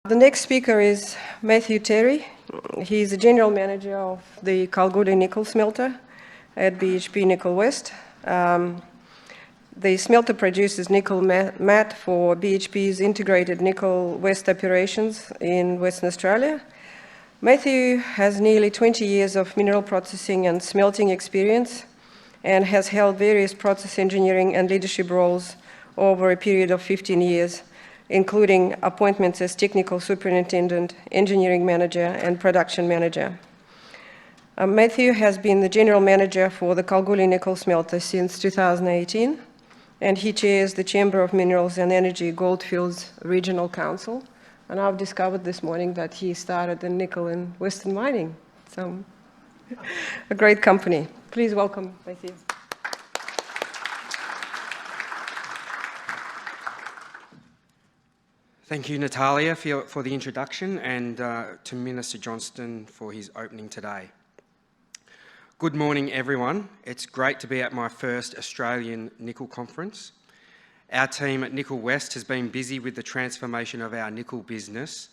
The next speaker is Matthew Terry. He's the General Manager of the Kalgoorlie Nickel Smelter at BHP Nickel West. The smelter produces nickel matte for BHP's integrated nickel west operations in Western Australia. Matthew has nearly 20 years of mineral processing and smelting experience and has held various process engineering and leadership roles over a period of 15 years, including appointments as Technical Superintendent, Engineering Manager, and Production Manager. Matthew has been the General Manager for the Kalgoorlie Nickel Smelter since 2018, and he chairs the Chamber of Minerals and Energy Goldfields Regional Council. And I've discovered this morning that he started the nickel and Western mining. So, a great company. Please welcome Matthew. Thank you, Natalia, for the introduction, and to Minister Johnston for his opening today. Good morning, everyone. It's great to be at my first Australian Nickel Conference. Our team at Nickel West has been busy with the transformation of our nickel business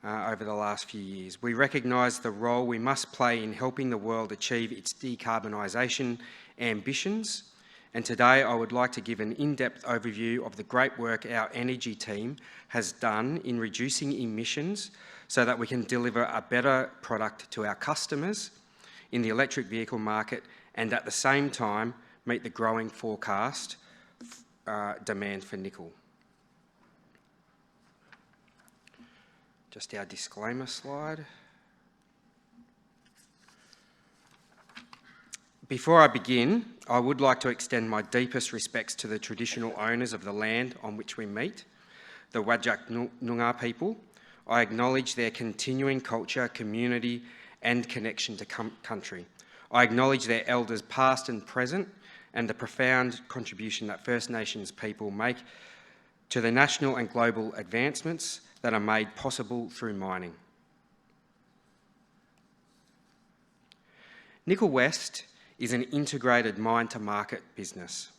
over the last few years. We recognise the role we must play in helping the world achieve its decarbonisation ambitions. And today I would like to give an in-depth overview of the great work our energy team has done in reducing emissions so that we can deliver a better product to our customers in the electric vehicle market and at the same time meet the growing forecast demand for nickel. Just our disclaimer slide. Before I begin, I would like to extend my deepest respects to the traditional owners of the land on which we meet, the Whadjuk Noongar people. I acknowledge their continuing culture, community and connection to country. I acknowledge their elders past and present and the profound contribution that First Nations people make to the national and global advancements that are made possible through mining. Nickel West is an integrated mine-to-market business.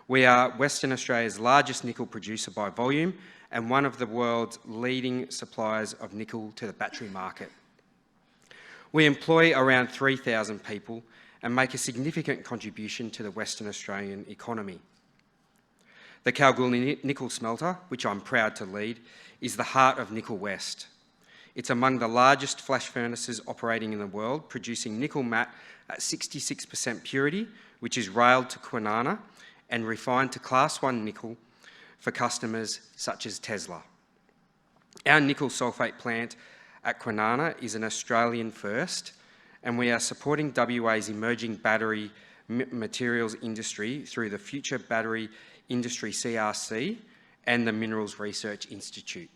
We are Western Australia's largest nickel producer by volume and one of the world's leading suppliers of nickel to the battery market. We employ around 3,000 people and make a significant contribution to the Western Australian economy. The Kalgoorlie Nickel Smelter, which I'm proud to lead, is the heart of Nickel West. It's among the largest flash furnaces operating in the world, producing nickel matte at 66% purity, which is railed to Kwinana and refined to Class 1 nickel for customers such as Tesla. Our nickel sulfate plant at Kwinana is an Australian first, and we are supporting WA's emerging battery materials industry through the Future Battery Industry CRC and the Minerals Research Institute.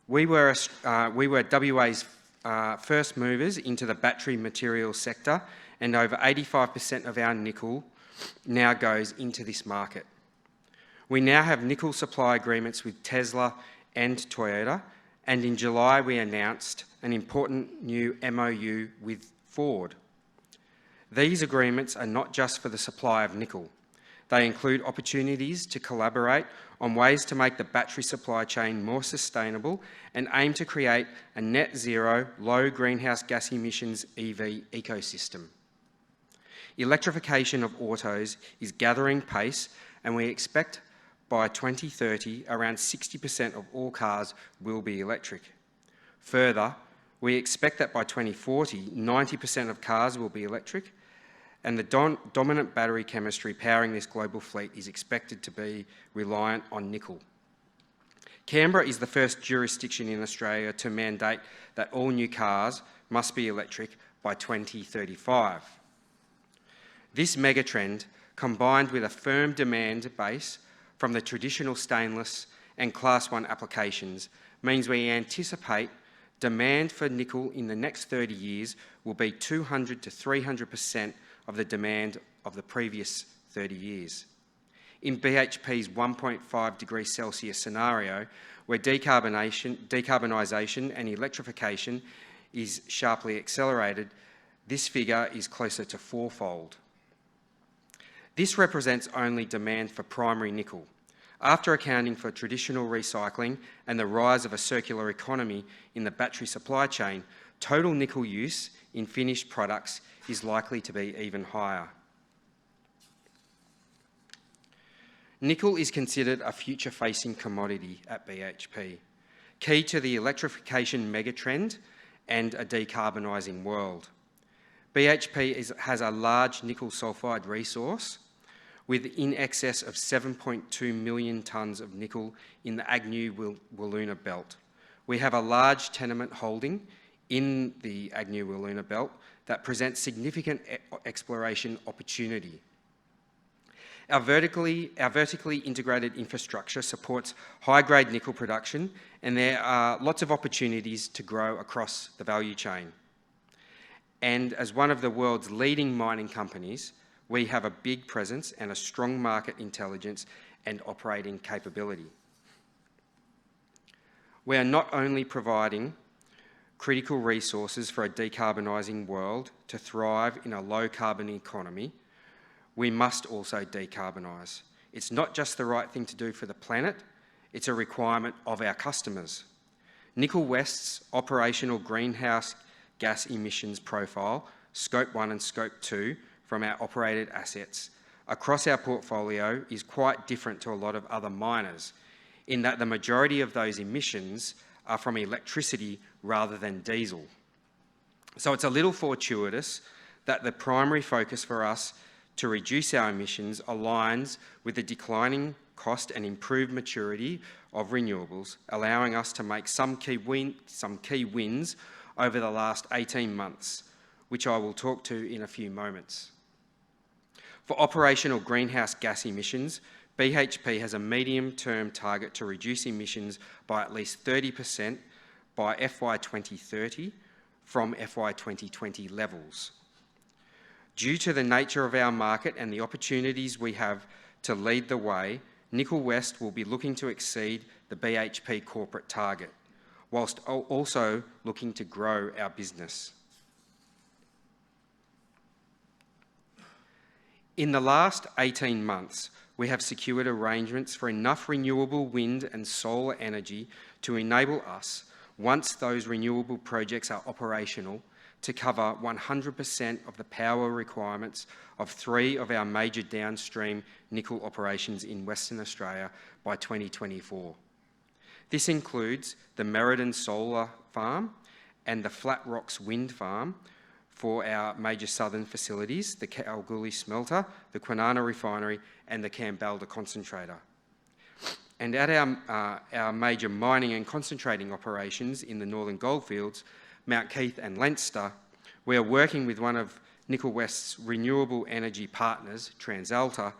We were WA's first movers into the battery materials sector, and over 85% of our nickel now goes into this market. We now have nickel supply agreements with Tesla and Toyota, and in July we announced an important new MOU with Ford. These agreements are not just for the supply of nickel. They include opportunities to collaborate on ways to make the battery supply chain more sustainable and aim to create a net zero, low greenhouse gas emissions EV ecosystem. Electrification of autos is gathering pace, and we expect by 2030 around 60% of all cars will be electric. Further, we expect that by 2040, 90% of cars will be electric, and the dominant battery chemistry powering this global fleet is expected to be reliant on nickel. Canberra is the first jurisdiction in Australia to mandate that all new cars must be electric by 2035. This megatrend, combined with a firm demand base from the traditional stainless and Class 1 applications, means we anticipate demand for nickel in the next 30 years will be 200 to 300% of the demand of the previous 30 years. In BHP's 1.5 degrees Celsius scenario, where decarbonisation and electrification is sharply accelerated, this figure is closer to fourfold. This represents only demand for primary nickel. After accounting for traditional recycling and the rise of a circular economy in the battery supply chain, total nickel use in finished products is likely to be even higher. Nickel is considered a future-facing commodity at BHP, key to the electrification megatrend and a decarbonising world. BHP has a large nickel sulfide resource with in excess of 7.2 million tonnes of nickel in the Agnew-Wiluna belt. We have a large tenement holding in the Agnew-Wiluna belt that presents significant exploration opportunity. Our vertically integrated infrastructure supports high-grade nickel production, and there are lots of opportunities to grow across the value chain. And as one of the world's leading mining companies, we have a big presence and a strong market intelligence and operating capability. We are not only providing critical resources for a decarbonising world to thrive in a low-carbon economy, we must also decarbonise. It's not just the right thing to do for the planet, it's a requirement of our customers. Nickel West's operational greenhouse gas emissions profile, Scope 1 and Scope 2, from our operated assets across our portfolio is quite different to a lot of other miners, in that the majority of those emissions are from electricity rather than diesel. So it's a little fortuitous that the primary focus for us to reduce our emissions aligns with the declining cost and improved maturity of renewables, allowing us to make some key wins over the last 18 months, which I will talk to in a few moments. For operational greenhouse gas emissions, BHP has a medium-term target to reduce emissions by at least 30% by FY 2030 from FY 2020 levels. Due to the nature of our market and the opportunities we have to lead the way, Nickel West will be looking to exceed the BHP corporate target, whilst also looking to grow our business. In the last 18 months, we have secured arrangements for enough renewable wind and solar energy to enable us, once those renewable projects are operational, to cover 100% of the power requirements of 3 of our major downstream nickel operations in Western Australia by 2024. This includes the Merredin Solar Farm and the Flat Rocks Wind Farm for our major southern facilities, the Cowgirl Smelter, the Kwinana Refinery and the Kambalda Concentrator. And at our major mining and concentrating operations in the Northern Goldfields, Mount Keith and Leinster, we are working with one of Nickel West's renewable energy partners, TransAlta,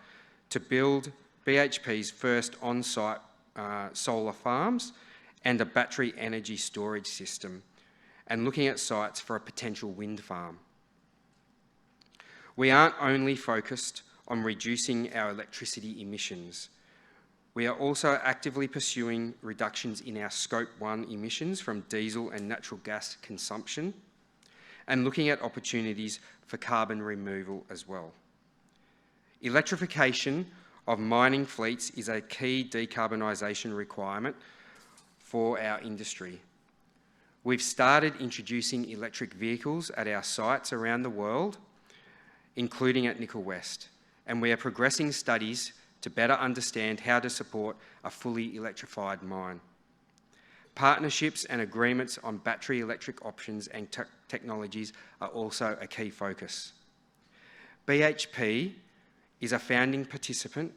to build BHP's first on-site solar farms and a battery energy storage system, and looking at sites for a potential wind farm. We aren't only focused on reducing our electricity emissions. We are also actively pursuing reductions in our Scope 1 emissions from diesel and natural gas consumption, and looking at opportunities for carbon removal as well. Electrification of mining fleets is a key decarbonisation requirement for our industry. We've started introducing electric vehicles at our sites around the world, including at Nickel West, and we are progressing studies to better understand how to support a fully electrified mine. Partnerships and agreements on battery electric options and technologies are also a key focus. BHP is a founding participant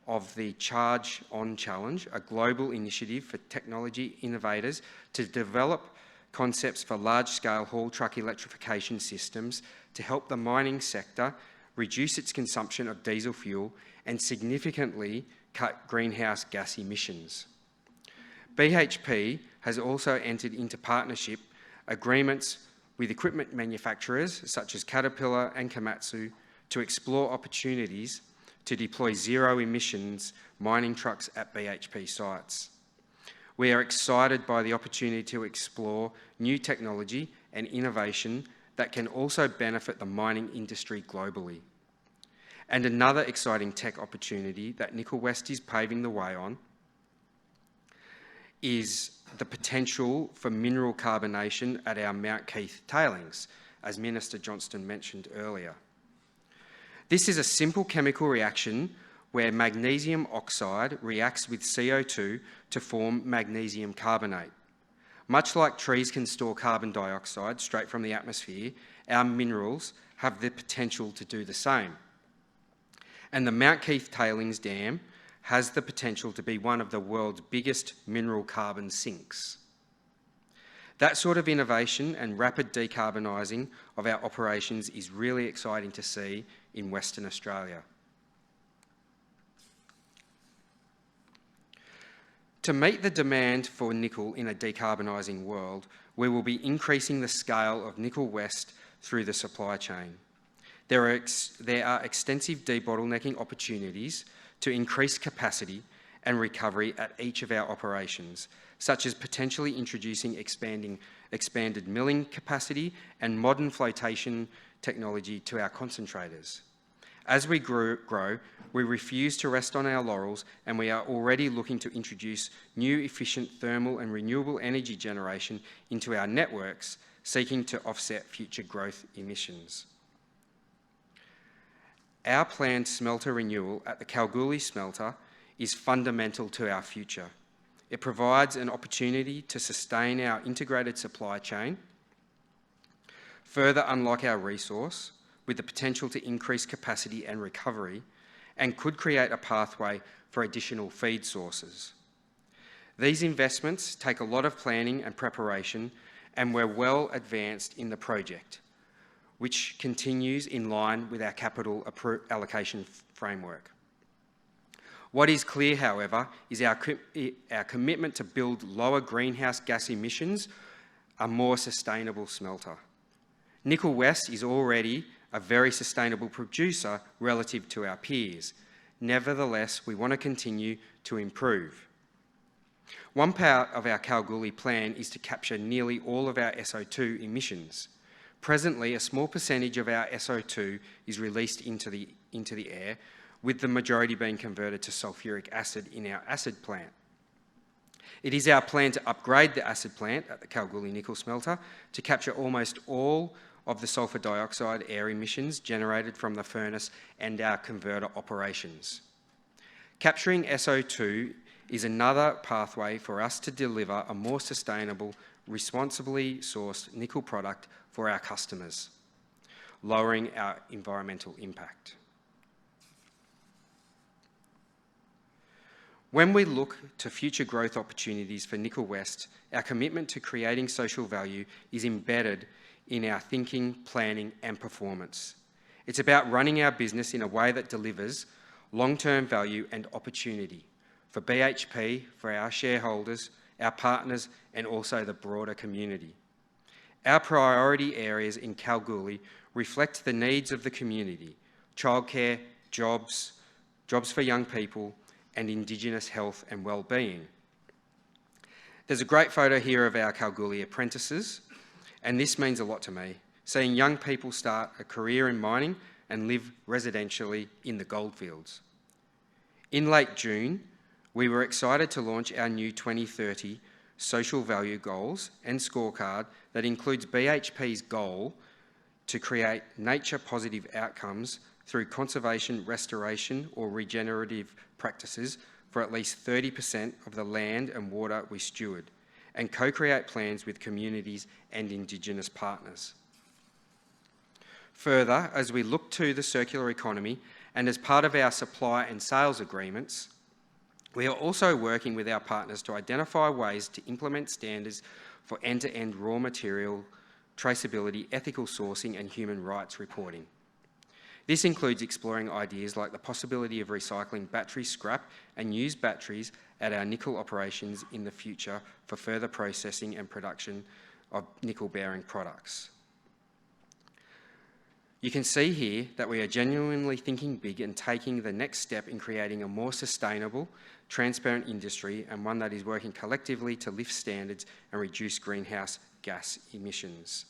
of the Charge On Challenge, a global initiative for technology innovators to develop concepts for large-scale haul truck electrification systems to help the mining sector reduce its consumption of diesel fuel and significantly cut greenhouse gas emissions. BHP has also entered into partnership agreements with equipment manufacturers such as Caterpillar and Komatsu to explore opportunities to deploy zero-emissions mining trucks at BHP sites. We are excited by the opportunity to explore new technology and innovation that can also benefit the mining industry globally. And another exciting tech opportunity that Nickel West is paving the way on is the potential for mineral carbonation at our Mount Keith tailings, as Minister Johnston mentioned earlier. This is a simple chemical reaction where magnesium oxide reacts with CO2 to form magnesium carbonate. Much like trees can store carbon dioxide straight from the atmosphere, our minerals have the potential to do the same. And the Mount Keith Tailings Dam has the potential to be one of the world's biggest mineral carbon sinks. That sort of innovation and rapid decarbonising of our operations is really exciting to see in Western Australia. To meet the demand for nickel in a decarbonising world, we will be increasing the scale of Nickel West through the supply chain. There are extensive debottlenecking opportunities to increase capacity and recovery at each of our operations, such as potentially introducing expanded milling capacity and modern flotation technology to our concentrators. As we grow, we refuse to rest on our laurels, and we are already looking to introduce new efficient thermal and renewable energy generation into our networks, seeking to offset future growth emissions. Our planned smelter renewal at the Kalgoorlie smelter is fundamental to our future. It provides an opportunity to sustain our integrated supply chain, further unlock our resource with the potential to increase capacity and recovery, and could create a pathway for additional feed sources. These investments take a lot of planning and preparation, and we're well advanced in the project, which continues in line with our capital allocation framework. What is clear, however, is our commitment to build lower greenhouse gas emissions, a more sustainable smelter. Nickel West is already a very sustainable producer relative to our peers. Nevertheless, we want to continue to improve. One part of our Kalgoorlie plan is to capture nearly all of our SO2 emissions. Presently, a small percentage of our SO2 is released into the air, with the majority being converted to sulfuric acid in our acid plant. It is our plan to upgrade the acid plant at the Kalgoorlie nickel smelter to capture almost all of the sulfur dioxide air emissions generated from the furnace and our converter operations. Capturing SO2 is another pathway for us to deliver a more sustainable, responsibly sourced nickel product for our customers, lowering our environmental impact. When we look to future growth opportunities for Nickel West, our commitment to creating social value is embedded in our thinking, planning and performance. It's about running our business in a way that delivers long-term value and opportunity for BHP, for our shareholders, our partners and also the broader community. Our priority areas in Kalgoorlie reflect the needs of the community: childcare, jobs for young people, and Indigenous health and well-being. There's a great photo here of our Kalgoorlie apprentices, and this means a lot to me, seeing young people start a career in mining and live residentially in the goldfields. In late June, we were excited to launch our new 2030 social value goals and scorecard that includes BHP's goal to create nature-positive outcomes through conservation, restoration or regenerative practices for at least 30% of the land and water we steward, and co-create plans with communities and Indigenous partners. Further, as we look to the circular economy and as part of our supply and sales agreements, we are also working with our partners to identify ways to implement standards for end-to-end raw material traceability, ethical sourcing and human rights reporting. This includes exploring ideas like the possibility of recycling battery scrap and used batteries at our nickel operations in the future for further processing and production of nickel-bearing products. You can see here that we are genuinely thinking big and taking the next step in creating a more sustainable, transparent industry, and one that is working collectively to lift standards and reduce greenhouse gas emissions.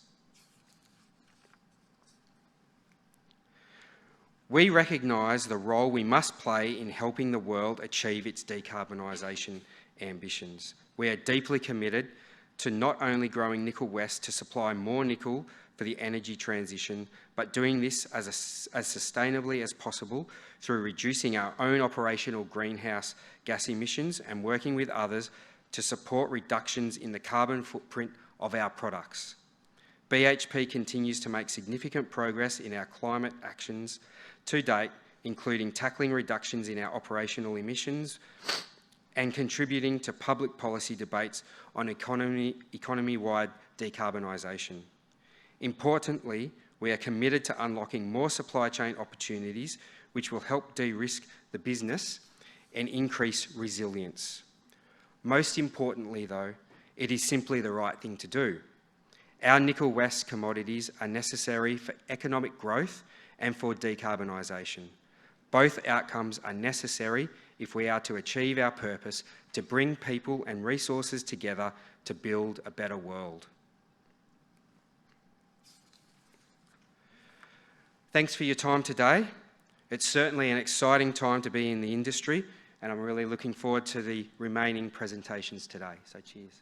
We recognise the role we must play in helping the world achieve its decarbonisation ambitions. We are deeply committed to not only growing Nickel West to supply more nickel for the energy transition, but doing this as sustainably as possible through reducing our own operational greenhouse gas emissions and working with others to support reductions in the carbon footprint of our products. BHP continues to make significant progress in our climate actions to date, including tackling reductions in our operational emissions and contributing to public policy debates on economy-wide decarbonisation. Importantly, we are committed to unlocking more supply chain opportunities which will help de-risk the business and increase resilience. Most importantly though, it is simply the right thing to do. Our Nickel West commodities are necessary for economic growth and for decarbonisation. Both outcomes are necessary if we are to achieve our purpose to bring people and resources together to build a better world. Thanks for your time today. It's certainly an exciting time to be in the industry, and I'm really looking forward to the remaining presentations today. So cheers.